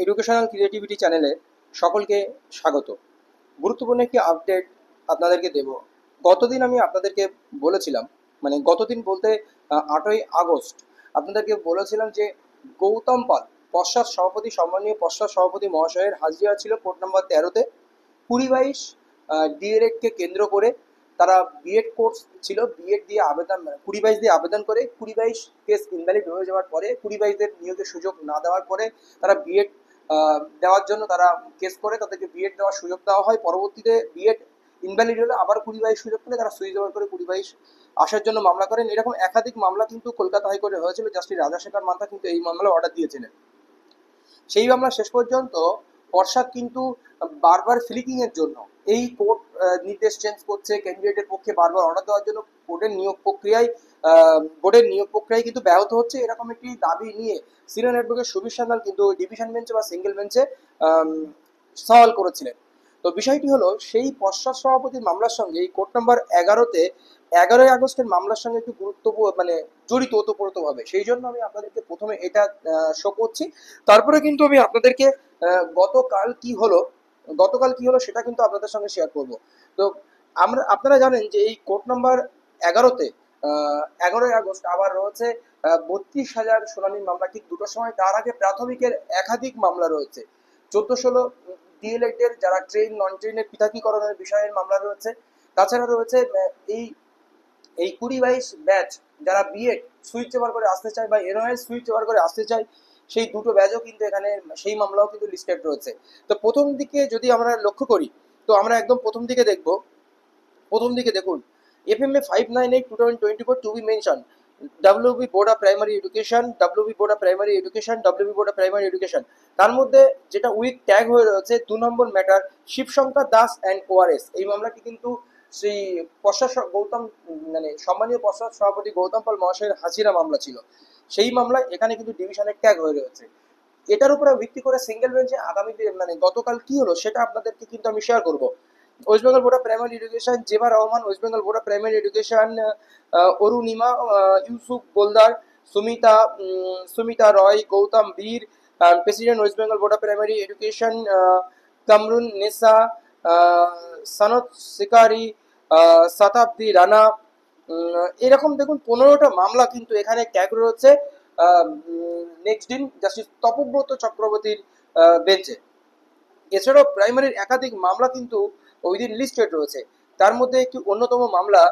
Educational creativity চ্যানেলে সকলকে স্বাগত। গুরুত্বপূর্ণ একটি আপডেট আপনাদেরকে দেব। গতদিন আমি আপনাদেরকে বলেছিলাম, মানে গতদিন বলতে 8ই আগস্ট আপনাদেরকে বলেছিলাম যে গৌতম পাল পশ্চাৎ সভাপতি, সম্মানীয় পশ্চাৎ সভাপতি মহাশয়ের হাজিরা ছিল কোর্ট নম্বর 13-তে। 20-22 ডিএলএডকে কেন্দ্র করে তারা বিএড কোর্স ছিল, বিএড দিয়ে আবেদন 20-22 দিয়ে আবেদন করে 20-22 কেস ইনভ্যালিড হয়ে যাওয়ার পরে, 20-22-দের নিয়োগের সুযোগ না দেওয়ার পরে তারা বিএড দেওয়ার জন্য তারা কেস করে তাদেরকে বিএড দেওয়ার সুযোগ দেওয়া হয়। পরবর্তীতে বিএড ইনভ্যালিড হলে আবার 20-22 সুযোগ পেলে তারা সুইচ ওভার করে 20-22 আসার জন্য মামলা করেন। এরকম একাধিক মামলা কিন্তু কলকাতা হাইকোর্টে হয়েছিল। জাস্টিস রাজাশেখর মান্তা কিন্তু এই মামলা অর্ডার দিয়েছিলেন। সেই মামলা শেষ পর্যন্ত পর্ষদ কিন্তু বারবার ফ্লিকিং এর জন্য এই কোর্ট নির্দেশ চেঞ্জ করছে, ক্যান্ডিডেটের পক্ষে বারবার অর্ডার দেওয়ার জন্য বোর্ডের নিয়োগ প্রক্রিয়ায় কিন্তু ব্যাহত হচ্ছে, এরকম একটি দাবি নিয়ে সিনিয়র অ্যাডভোকেট সুবীর সান্যাল কিন্তু ডিভিশন বেঞ্চে বা সিঙ্গেল বেঞ্চে সওয়াল করেছিলেন। তো বিষয়টি হলো, সেই পশ্চাৎ সভাপতির মামলার সঙ্গে এই কোর্ট নম্বর 11-তে 11ই আগস্টের মামলার সঙ্গে একটু গুরুত্বপূর্ণ মানে জড়িত ওতপ্রোতভাবে। সেই জন্য আমি আপনাদেরকে প্রথমে এটা শো করছি। তারপরে কিন্তু আমি আপনাদেরকে গতকাল কি হলো সেটা কিন্তু আপনাদের সঙ্গে শেয়ার করব। তো আপনারা জানেন যে এই কোর্ট নাম্বার 11-তে 11ই আগস্ট আবার রয়েছে 32,000 শুনানির মামলা ঠিক দুটোর সময়। তার আগে প্রাথমিকের একাধিক মামলা রয়েছে। 14-16 ডিএলএড এর যারা ট্রেন নন ট্রেনের পৃথকীকরণের বিষয়ের মামলা রয়েছে। তাছাড়া রয়েছে এই এই 20-22 ব্যাচ যারা বিএড সুইচ ওভার করে আসতে চায় বা এনওএস সুইচ ওভার করে আসতে চায়, সেই দুটো ব্যাচও কিন্তু এখানে, সেই মামলাও কিন্তু লিস্টেড রয়েছে। তো প্রথম দিকে যদি আমরা লক্ষ্য করি, তো আমরা একদম প্রথম দিকে দেখুন, FMA 598/2024 to be mention, WB board of primary education, WB board of primary education, WB board of primary education. তার মধ্যে যেটা উইক ট্যাগ হয়ে রয়েছে 2 নম্বর matter Shibshankar Das and ORS. এই মামলাটি কিন্তু সেই সম্মানীয় পশ্চাৎ সভাপতি গৌতম পাল মহাশয়ের হাজিরা মামলা ছিল। সেই মামলায় এখানে কিন্তু ডিভিশনের ট্যাগ হয়ে রয়েছে। এটার উপরে ভিত্তি করে সিঙ্গেল বেঞ্চে আগামী গতকাল কি হলো সেটা আপনাদেরকে কিন্তু আমি শেয়ার করব। West Bengal board of primary education, Zeba Rahman, West Bengal board of primary education, Arunima, Yusuf Goldar, Sumita Roy, Gautam Bir, president West Bengal board of primary education, Kamrun Nesa, Sanad Shikari, শতাব্দী রানা। এরকম দেখুন 15টা মামলা কিন্তু এখানে ট্যাগ রয়েছে নেক্সট দিন জাস্টিস তপব্রত চক্রবর্তীর বেঞ্চে। এছাড়াও প্রাইমারির একাধিক মামলা কিন্তু ওই দিন লিস্টেড রয়েছে। তার মধ্যে একটি অন্যতম মামলা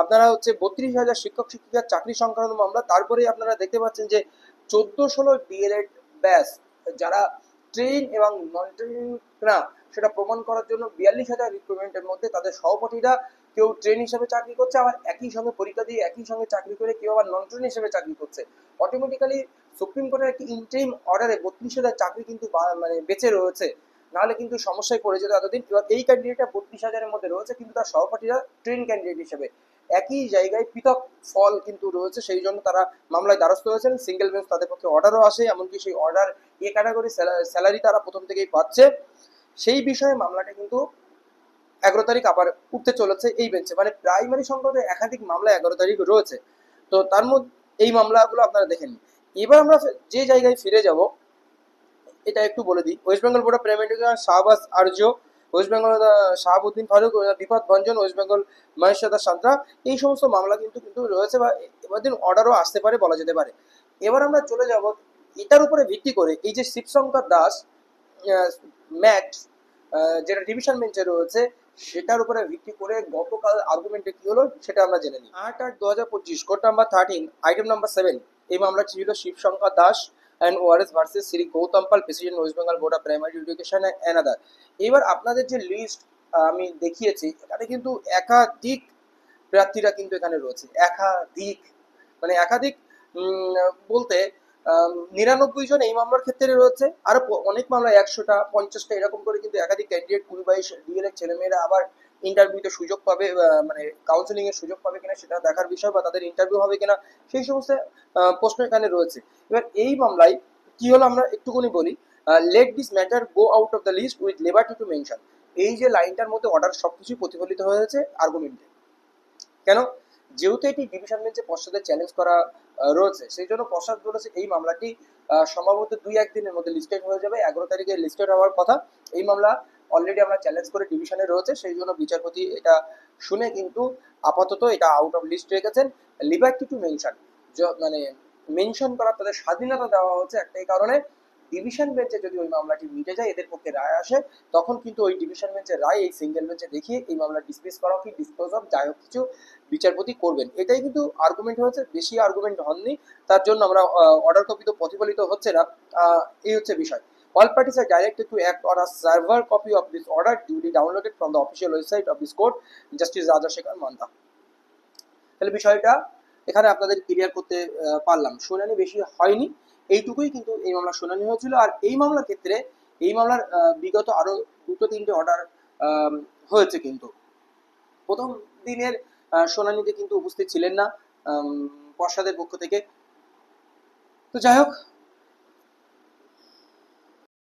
আপনারা হচ্ছে 32,000 শিক্ষক শিক্ষিকার চাকরি সংক্রান্ত মামলা। তারপরে আপনারা দেখতে পাচ্ছেন যে 14-16 ডিএলএড ব্যাচ যারা ট্রেন এবং নন ট্রেন না সেটা প্রমাণ করার জন্য 42,000 রিক্রুটমেন্টের মধ্যে তাদের সহপাঠীরা কেউ ট্রেন হিসেবে চাকরি করছে, আবার একই সঙ্গে পরীক্ষা দিয়ে একই সঙ্গে চাকরি করে কেউ আবার নন ট্রেন হিসেবে চাকরি করছে। অটোমেটিক্যালি সুপ্রিম কোর্টের একটি ইন্টারিম অর্ডারে 32,000 চাকরি কিন্তু বেঁচে রয়েছে, নাহলে কিন্তু সমস্যায় পড়ে যেত এতদিন। এবার এই ক্যান্ডিডেটটা 32,000-এর মধ্যে রয়েছে, কিন্তু তার সহপাঠীরা ট্রেন ক্যান্ডিডেট হিসেবে একই জায়গায় পৃথক ফল কিন্তু রয়েছে। সেই জন্য তারা মামলায় দ্বারস্থ হয়েছেন। সিঙ্গেল বেঞ্চ তাদের পক্ষে অর্ডারও আসে, এমনকি সেই অর্ডার এ ক্যাটাগরি স্যালারি তারা প্রথম থেকেই পাচ্ছে। সেই বিষয়ে মামলাটা কিন্তু 11 তারিখ আবার উঠতে চলেছে এই বেঞ্চে। মানে প্রাইমারি সংক্রান্ত একাধিক মামলা 11 তারিখ রয়েছে। তো তার মধ্যে এই মামলাগুলো আপনারা দেখে নিন। এবার আমরা যে জায়গায় ফিরে যাব এটা একটু বলে দিই। West Bengal board of primary education, Shahbaz Arya, West Bengal Shahabuddin Faruk, Bipad Bhanjan, West Bengal মহেশদা Santra. এই সমস্ত মামলা কিন্তু রয়েছে বা এবার দিন অর্ডারও আসতে পারে বলা যেতে পারে। এবার আমরা চলে যাব এটার উপরে ভিত্তি করে এই যে শিবশঙ্কর দাস ম্যাক্স যেটা ডিভিশন বেঞ্চে রয়েছে, সেটার উপরে ভিত্তি করে গতকাল আর্গুমেন্টে কি হলো সেটা আমরা জেনে নিই। 8/8/2025 কোর্ট নাম্বার 13 আইটেম নাম্বার 7 এই মামলাটি ছিল Shibshankar Das and ORS versus Shri Goutam Pal, president West Bengal board of primary education and other. এবার আপনাদের যে লিস্ট আমি দেখিয়েছি, এখানে কিন্তু একাধিক প্রার্থীরা কিন্তু এখানে রয়েছে। একাধিক বলতে 99 জন এই মামলার ক্ষেত্রে রয়েছে। আরো অনেক মামলা 100টা 50টা এরকম করে কিন্তু একাধিক ক্যান্ডিডেট 20-22 ডিএলএড ছেলেমেয়েরা আবার ইন্টারভিউতে সুযোগ পাবে, মানে কাউন্সিলিং এর সুযোগ পাবে কিনা সেটা দেখার বিষয়, বা তাদের ইন্টারভিউ হবে কিনা সেই সমস্ত প্রশ্ন এখানে রয়েছে। এবার এই মামলায় কি হলো আমরা একটুখানি বলি। Let this matter go out of the list with liberty to mention. এই যে লাইনটার মধ্যে অর্ডার সবকিছুই প্রতিফলিত হয়েছে আর্গুমেন্টে। কেন? যেহেতু এটি ডিভিশন বেঞ্চে পশ্চাদের চ্যালেঞ্জ করা রয়েছে, সেই জন্য পশ্চাদ বলেছে এই মামলাটি সম্ভবত 2-1 দিনের মধ্যে লিস্টেড হয়ে যাবে। 11 তারিখে লিস্টেড হওয়ার কথা। এই মামলা অলরেডি আমরা চ্যালেঞ্জ করে ডিভিশনে রয়েছে, সেই জন্য বিচারপতি এটা শুনে কিন্তু আপাতত এটা আউট অফ লিস্ট রেখেছেন। লিবার্টি টু মেনশন, মানে মেনশন করার তাদের স্বাধীনতা দেওয়া হচ্ছে একটাই কারণে, ডিভিশন বেঞ্চে যদি ওই মামলাটি মিটে যায়, এদের পক্ষে রায় আসে, তখন কিন্তু ওই ডিভিশন বেঞ্চের রায় এই সিঙ্গেল বেঞ্চে দেখিয়ে এই মামলা ডিসমিস করা কি ডিসপোজ অফ যাই হোক কিছু বিচারপতি করবেন। এটাই কিন্তু আর্গুমেন্ট হয়েছে, বেশি আর্গুমেন্ট হননি, তার জন্য আমরা অর্ডার কপি তো প্রতিফলিত হচ্ছে না, এই হচ্ছে বিষয়। All parties are directed to act on a server copy of this order duly downloaded from the official website of this court, Justice Raja Shekhar Manda. তাহলে বিষয়টা এখানে আপনাদের ক্লিয়ার করতে পারলাম। শুনানি বেশি হয়নি, এইটুকুই কিন্তু এই মামলার শুনানি হয়েছিল। আর এই মামলার ক্ষেত্রে এই মামলার বিগত আরো 2-3টে অর্ডার হয়েছে, কিন্তু প্রথম দিনের শুনানিতে কিন্তু উপস্থিত ছিলেন না পর্ষদের পক্ষ থেকে। তো যাই হোক,